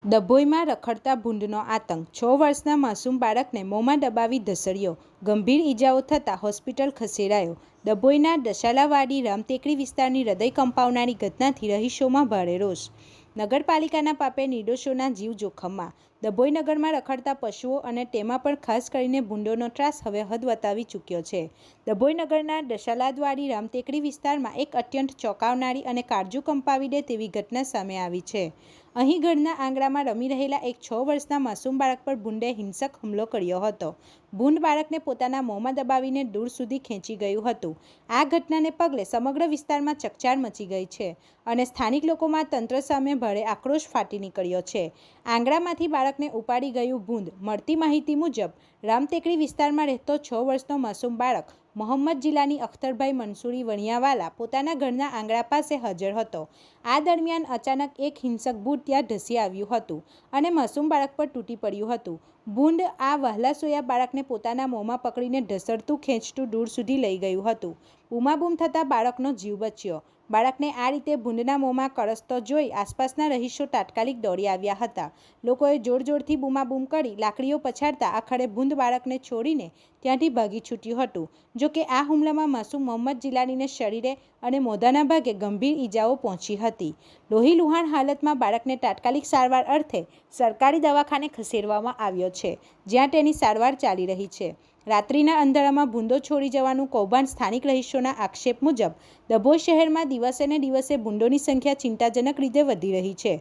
ડભોઈમાં રખડતા ભૂંડનો આતંક, 6 વર્ષના માસૂમ બાળકને મોંમાં દબાવી ધસડ્યો, ગંભીર ઈજાઓ થતાં હોસ્પિટલ ખસેડાયો. ડભોઈના દશાલાવાડી રામટેકરી વિસ્તારની હૃદય કંપાવનારી ઘટનાથી રહીશોમાં ભારે રોષ. નગરપાલિકાના પાપે નિર્દોષોના જીવ જોખમમાં. ડભોઈ નગરમાં રખડતા પશુઓ અને તેમાં પણ ખાસ કરીને ભૂંડોનો ત્રાસ હવે હદ વટાવી ચૂક્યો છે. ડભોઈ નગરના દશાલાદવાડી રામટેકરી વિસ્તારમાં એક અત્યંત ચોંકાવનારી અને કાળજું કંપાવી દે તેવી ઘટના સામે આવી છે. અહીં ઘરના આંગણામાં રમી રહેલા એક 6 વર્ષના માસૂમ બાળક પર ભૂંડે હિંસક હુમલો કર્યો હતો. ભૂંડ બાળકને પોતાના મોંમાં દબાવીને દૂર સુધી ખેંચી ગયું હતું. આ ઘટનાને પગલે સમગ્ર વિસ્તારમાં ચકચાર મચી ગઈ છે અને સ્થાનિક લોકોમાં તંત્ર સામે ભારે આક્રોશ ફાટી નીકળ્યો છે. આંગણામાંથી બાળકને ઉપાડી ગયું ભૂંડ. મળતી માહિતી મુજબ રામટેકરી વિસ્તારમાં રહેતો 6 વર્ષનો માસૂમ બાળક મોહમ્મદ જિલ્લાની અખ્તરભાઈ મંસૂરી વણિયાવાલા પોતાના ઘરના આંગણા પાસે હાજર હતો. આ દરમિયાન અચાનક એક હિંસક ભૂંડ ત્યાં ધસી આવ્યું હતું અને માસૂમ બાળક પર તૂટી પડ્યું હતું. ભૂંડ આ વહાલાસોયા બાળકને પોતાના મોંમાં પકડીને ઢસડતું ખેંચતું દૂર સુધી લઈ ગયું હતું. બૂમાબૂમ થતાં બાળકનો જીવ બચ્યો. બાળકને આ રીતે ભૂંડના મોંમાં કરસતો જોઈ આસપાસના રહીશો તાત્કાલિક દોડી આવ્યા હતા. લોકોએ જોરજોરથી બૂમાબૂમ કરી લાકડીઓ પછાડતા આખરે ભૂંડ બાળકને છોડીને ત્યાંથી ભાગી છૂટ્યું હતું. જોકે આ હુમલામાં માસૂમ મોહમ્મદ જિલાનીને શરીરે અને મોઢાના ભાગે ગંભીર ઈજાઓ પહોંચી હતી. લોહીલુહાણ હાલતમાં બાળકને તાત્કાલિક સારવાર અર્થે સરકારી દવાખાને ખસેડવામાં આવ્યો છે, જ્યાં તેની સારવાર ચાલી રહી છે. રાત્રિના અંધારામાં ભૂંડો છોડી જવાનું કૌભાંડ. સ્થાનિક રહીશોના આક્ષેપ મુજબ ડભોઈ શહેરમાં દિવસે ને દિવસે ભૂંડોની સંખ્યા ચિંતાજનક રીતે વધી રહી છે.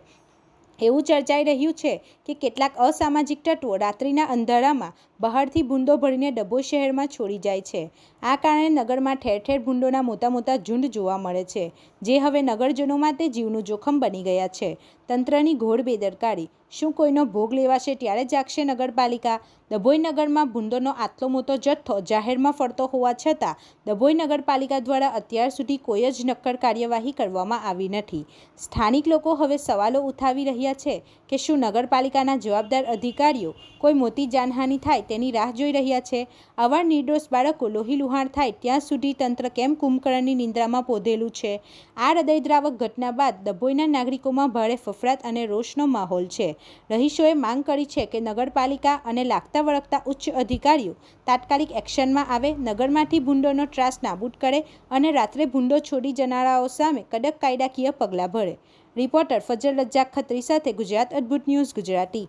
એવું ચર્ચાઈ રહ્યું છે કે કેટલાક અસામાજિક તત્વો રાત્રિના અંધારામાં બહારથી ભૂંડો ભરીને ડભોઈ શહેરમાં છોડી જાય છે. આ કારણે નગરમાં ઠેર ઠેર ભૂંડોના મોટા ઝુંડ જોવા મળે છે, જે હવે નગરજનો માટે જીવનું જોખમ બની ગયા છે. તંત્રની ઘોર બેદરકારી. શું કોઈનો ભોગ લેવાશે ત્યારે જાગશે નગરપાલિકા? ડભોઈ નગરમાં ભૂંડોનો આટલો મોટો જથ્થો જાહેરમાં ફરતો હોવા છતાં ડભોઈ નગરપાલિકા દ્વારા અત્યાર સુધી કોઈ જ નક્કર કાર્યવાહી કરવામાં આવી નથી. સ્થાનિક લોકો હવે સવાલો ઉઠાવી રહ્યા છે કે શું નગરપાલિકાના જવાબદાર અધિકારીઓ કોઈ મોટી જાનહાનિ થાય તેની રાહ જોઈ રહ્યા છે? આવા નિર્દોષ બાળકો લોહીલુહાણ થાય ત્યાં સુધી તંત્ર કેમ કુંભકર્ણની નિંદ્રામાં પોધેલું છે? આ હૃદયદ્રાવક ઘટના બાદ ડભોઈના નાગરિકોમાં ભારે ફફડાટ અને રોષનો માહોલ છે. રહીશોએ માંગ કરી છે કે નગરપાલિકા અને લાગતા વળગતા ઉચ્ચ અધિકારીઓ તાત્કાલિક એક્શનમાં આવે, નગરમાંથી ભૂંડોનો ત્રાસ નાબૂદ કરે અને રાત્રે ભૂંડો છોડી જનારાઓ સામે કડક કાયદાકીય પગલાં ભરે. રિપોર્ટર ફજલ રજાક ખત્રી સાથે ગુજરાત અદ્ભુત ન્યૂઝ ગુજરાતી.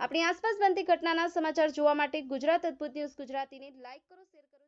આપણી આસપાસ બનતી ઘટનાના સમાચાર જોવા માટે ગુજરાત અદ્ભુત ન્યૂઝ ગુજરાતીને લાઈક કરો, શેર કરો.